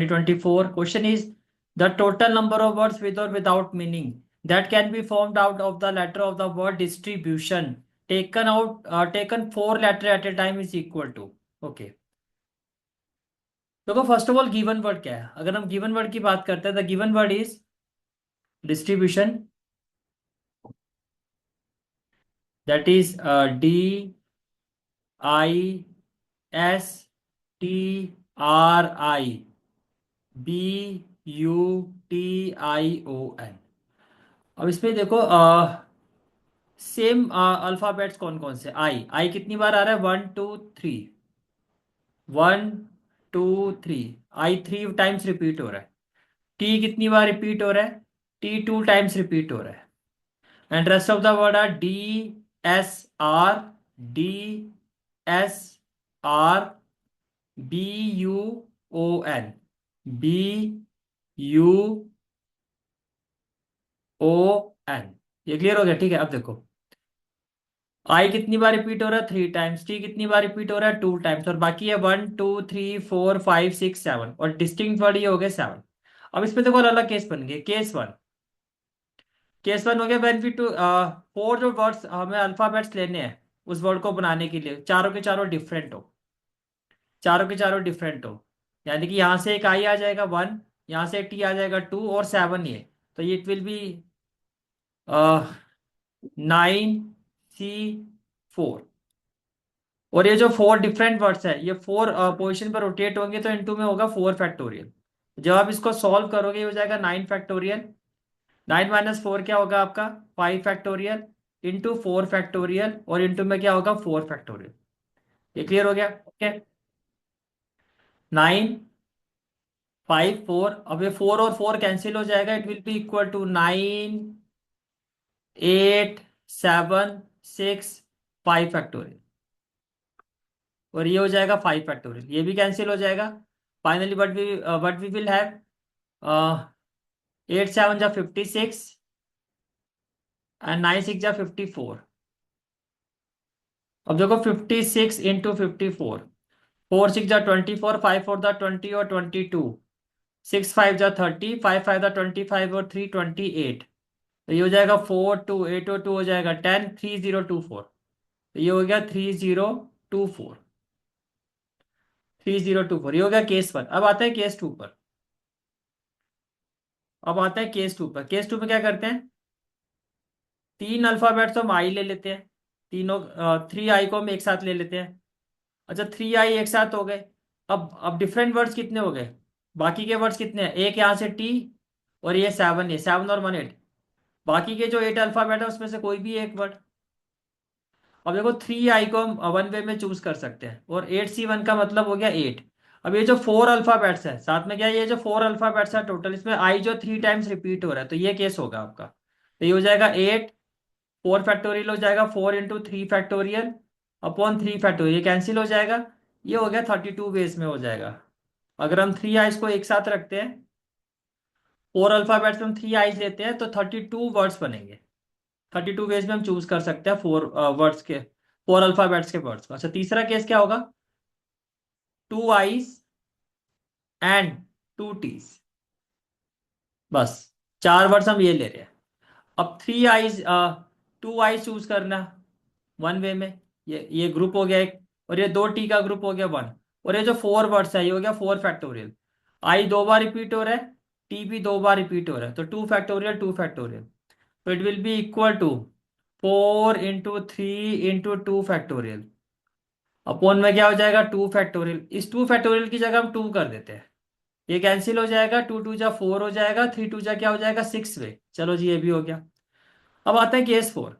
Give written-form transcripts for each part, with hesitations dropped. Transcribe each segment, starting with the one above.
2024. Question is the total number of words with or without meaning that can be formed out of the letter of the word distribution taken four letter at a time is equal to. Okay. देखो first of all given word क्या है. अगर हम given word की बात करते हैं the given word is distribution. That is DISTRI BUTION. अब इसमें देखो सेम अल्फाबेट्स कौन कौन से. आई आई कितनी बार आ रहा है 1 2 3. 1 2 3. आई 3 टाइम्स रिपीट हो रहा है. टी कितनी बार रिपीट हो रहा है. टी 2 टाइम्स रिपीट हो रहा है. And rest of the word are DSR DSR BUON BUON. ये क्लियर हो गया. ठीक है. अब देखो आई कितनी बार रिपीट हो रहा है 3 टाइम्स. टी कितनी बार रिपीट हो रहा है 2 टाइम्स. और बाकी है 1 2 3 4 5 6 7. और डिस्टिंक्ट वर्ड ये हो गए 7. अब इसमें देखो अलग अलग केस बन गए. केस वन हो गया व्हेन वी टू फोर जो वर्ड्स हमें अल्फाबेट्स लेने हैं उस वर्ड को बनाने के लिए चारों के चारों डिफरेंट हो. चारों के चारों डिफरेंट हो. यानी कि यहाँ से एक आई आ जाएगा 1. यहाँ से एक टी आ जाएगा 2 और 7 ये. तो ये इट विल बी 9C4. और ये जो फोर डिफरेंट वर्ड्स है ये फोर पोजिशन पर रोटेट होंगे तो इनटू में होगा 4 फैक्टोरियल. जब आप इसको सॉल्व करोगे ये हो जाएगा 9 फैक्टोरियल. 9 - 4 क्या होगा आपका 5 फैक्टोरियल इंटू 4 फैक्टोरियल और इंटू में क्या होगा 4 फैक्टोरियल. ये क्लियर हो गया. ओके. 9 5 4. अब ये 4 और 4 कैंसिल हो जाएगा. It will be equal to 9 8 7 6 5 factorial. और ये हो जाएगा 5 फैक्टोरियल. ये भी कैंसिल हो जाएगा. Finally what we will have 8 7 जा 56 एंड 9 6 जा 54. अब देखो 56 इंटू 54. 4 6 जा 24. 5 4 जा 20 और 22. 6 5 जा 30. 5 5 जा 25 और 3 28. तो ये हो जाएगा 4 2 8 और 2 हो जाएगा 10 3024. तो ये हो गया 3024. 3024 ये हो गया केस 1. अब आता है केस 2 पर. अब आता है केस 2 पर. केस 2 में क्या करते हैं. 3 अल्फाबेट्स हम आई ले लेते हैं. तीनों 3 आई को हम एक साथ ले लेते हैं. अच्छा 3 आई एक साथ हो गए. अब डिफरेंट वर्ड्स कितने हो गए. बाकी के वर्ड्स कितने हैं. एक यहाँ से टी और ये 7. ये 7 और 1 8. बाकी के जो 8 अल्फाबेट है उसमें से कोई भी एक वर्ड. अब देखो 3 आई को हम 1 वे में चूज कर सकते हैं और 8C1 का मतलब हो गया 8. अब ये जो 4 अल्फाबेट्स है साथ में क्या है ये जो 4 अल्फाबेट्स है टोटल इसमें आई जो 3 टाइम्स रिपीट हो रहा है तो ये केस होगा आपका. तो ये हो जाएगा 8. 4 फैक्टोरियल हो जाएगा 4 × 3 फैक्टोरियल अपॉन 3 फैक्टोरियल. ये कैंसिल हो जाएगा. ये हो गया 32 वेज में हो जाएगा. अगर हम 3 आइज को एक साथ रखते हैं 4 अल्फाबेट्स में हम 3 आइज लेते हैं तो 32 वर्ड्स बनेंगे. 32 वेज में हम चूज कर सकते हैं 4 वर्ड्स के 4 अल्फाबेट्स के वर्ड्स को. अच्छा तीसरा केस क्या होगा. 2 आइज एंड 2 टीज. बस 4 वर्ड्स हम ये ले रहे हैं. अब 3 आइज 2 आइज चूज करना 1 वे में. ये ग्रुप हो गया एक. और ये 2 टी का ग्रुप हो गया 1. और ये जो 4 वर्ड्स है ये हो गया 4 फैक्टोरियल. आई 2 बार रिपीट हो रहा है. टी भी 2 बार रिपीट हो रहा है तो 2 फैक्टोरियल. तो it will be equal to 4 × 3 × 2 factorial upon में क्या हो जाएगा 2 फैक्टोरियल. इस 2 फैक्टोरियल की जगह हम 2 कर देते हैं. ये कैंसिल हो जाएगा. 2 2 जा 4 हो जाएगा. 3 2 जा क्या हो जाएगा 6 वे. चलो जी ये भी हो गया. अब आता है केस 4.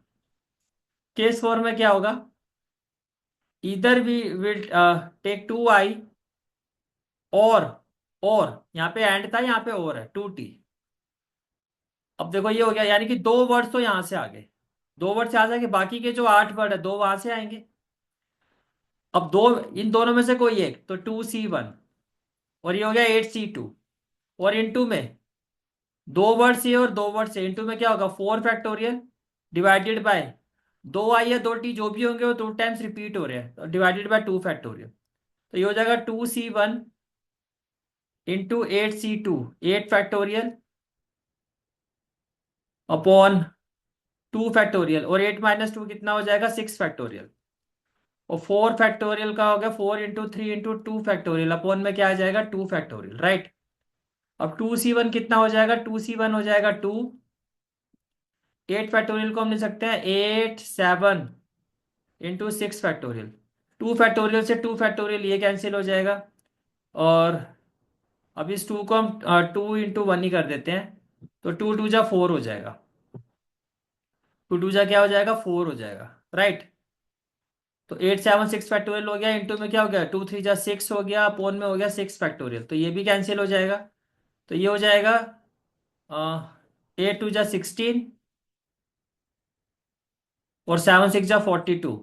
केस 4 में क्या होगा. इधर वी विल टेक 2 आई और यहाँ पे एंड था यहाँ पे और है 2 टी. अब देखो ये हो गया यानी कि 2 वर्ड्स तो यहाँ से आ गए. 2 वर्ड से आ जाएंगे. बाकी के जो 8 वर्ड है 2 वहां से आएंगे. अब दो इन दोनों में से कोई एक तो 2C1 और ये हो गया 8C2. और इनटू में 2 वर्ड से और 2 वर्ड से इनटू में क्या होगा 4 फैक्टोरियल डिवाइडेड बाय 2 आई या 2 टी जो भी होंगे वो 2 टाइम्स रिपीट हो रहे हैं तो डिवाइडेड बाय 2 फैक्टोरियल. तो ये हो जाएगा 2C1 into 8C2, 8 factorial upon 2 factorial, और 8 माइनस 2 कितना हो जाएगा, 6 फैक्टोरियल, और 4 फैक्टोरियल का हो गया 4 इंटू 3 इंटू 2 फैक्टोरियल, अपॉन में क्या आ जाएगा 2 फैक्टोरियल, राइट। अब 2C1 कितना हो जाएगा, 2C1 हो जाएगा 2। 8 फैक्टोरियल को हम लिख सकते हैं 8 7 इंटू 6 फैक्टोरियल। 2 फैक्टोरियल से 2 फैक्टोरियल ये कैंसिल हो जाएगा, और अब इस 2 को हम 2 इंटू 1 ही कर देते हैं, तो 2 2 जा 4 हो जाएगा, 2 2 जा क्या हो जाएगा, 4 हो जाएगा, राइट। तो 8 7 6 फैक्टोरियल हो गया, इंटू में क्या हो गया, 2 3 जा 6 हो गया, अपोन में हो गया 6 फैक्टोरियल, तो ये भी कैंसिल हो जाएगा। तो ये हो जाएगा 8 2 जा 16, और 7 6 जा 42,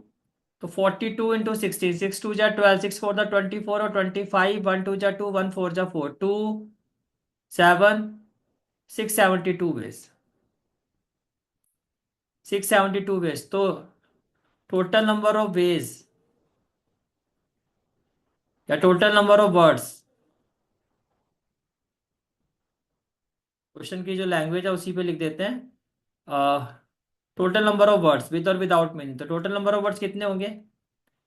तो 42 इंटू 16, 6 2 जा 12, 6 4 जा 24, और 25, 1 2 जा 2, 1 4 जा 4, 2 7 672 बेस, 672 बेस। तो टोटल नंबर ऑफ वेज या total number of words, question की जो लैंग्वेज है उसी पे लिख देते हैं। Total number of words with और विदाउट मीनिंग, तो टोटल नंबर ऑफ वर्ड्स कितने होंगे,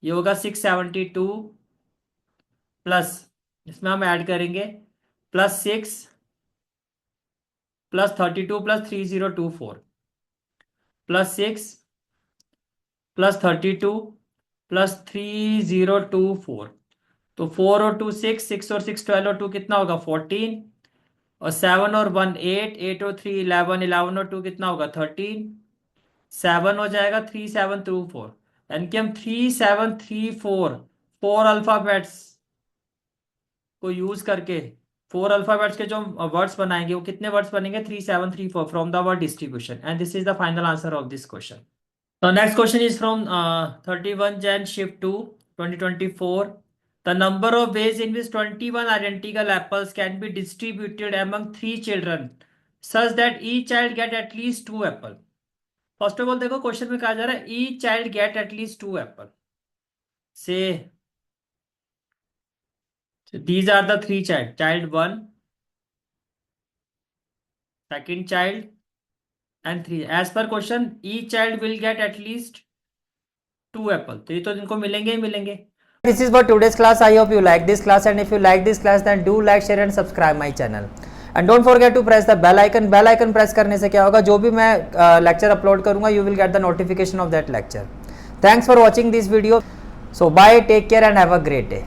ये होगा 672 प्लस, इसमें हम ऐड करेंगे +6 +32 +3024, +6 +32 +3024, तो 4 और 2 6, 6 और 6 12, और 2 कितना होगा 14, और 7 और 1 8, 8 और 3 11, 11 और 2 कितना होगा 13, 7 हो जाएगा 3724, यानी कि हम 3734 फोर अल्फाबेट्स को यूज करके, 4 अल्फाबेट्स के जो वर्ड्स बनाएंगे वो कितने वर्ड्स बनेंगे, 3734 from the word distribution, and this is the final answer of this question. The next question is from 31 Jan shift 2 2024. The number of ways in which 21 identical apples can be distributed among 3 children such that each child get at least 2 apple. First of all देखो question में कहा जा रहा है each child get at least 2 apple. Say these are the 3 child. Child 1, second child and 3. As per question each child will get at least 2 apple. तो ये तो इनको मिलेंगे ही मिलेंगे. This is for today's class. I hope you like this class, and if you like this class then do like, share and subscribe my channel, and don't forget to press the bell icon. Bell icon press करने से क्या होगा, जो भी मैं lecture upload करूँगा you will get the notification of that lecture. Thanks for watching this video. So bye, take care and have a great day.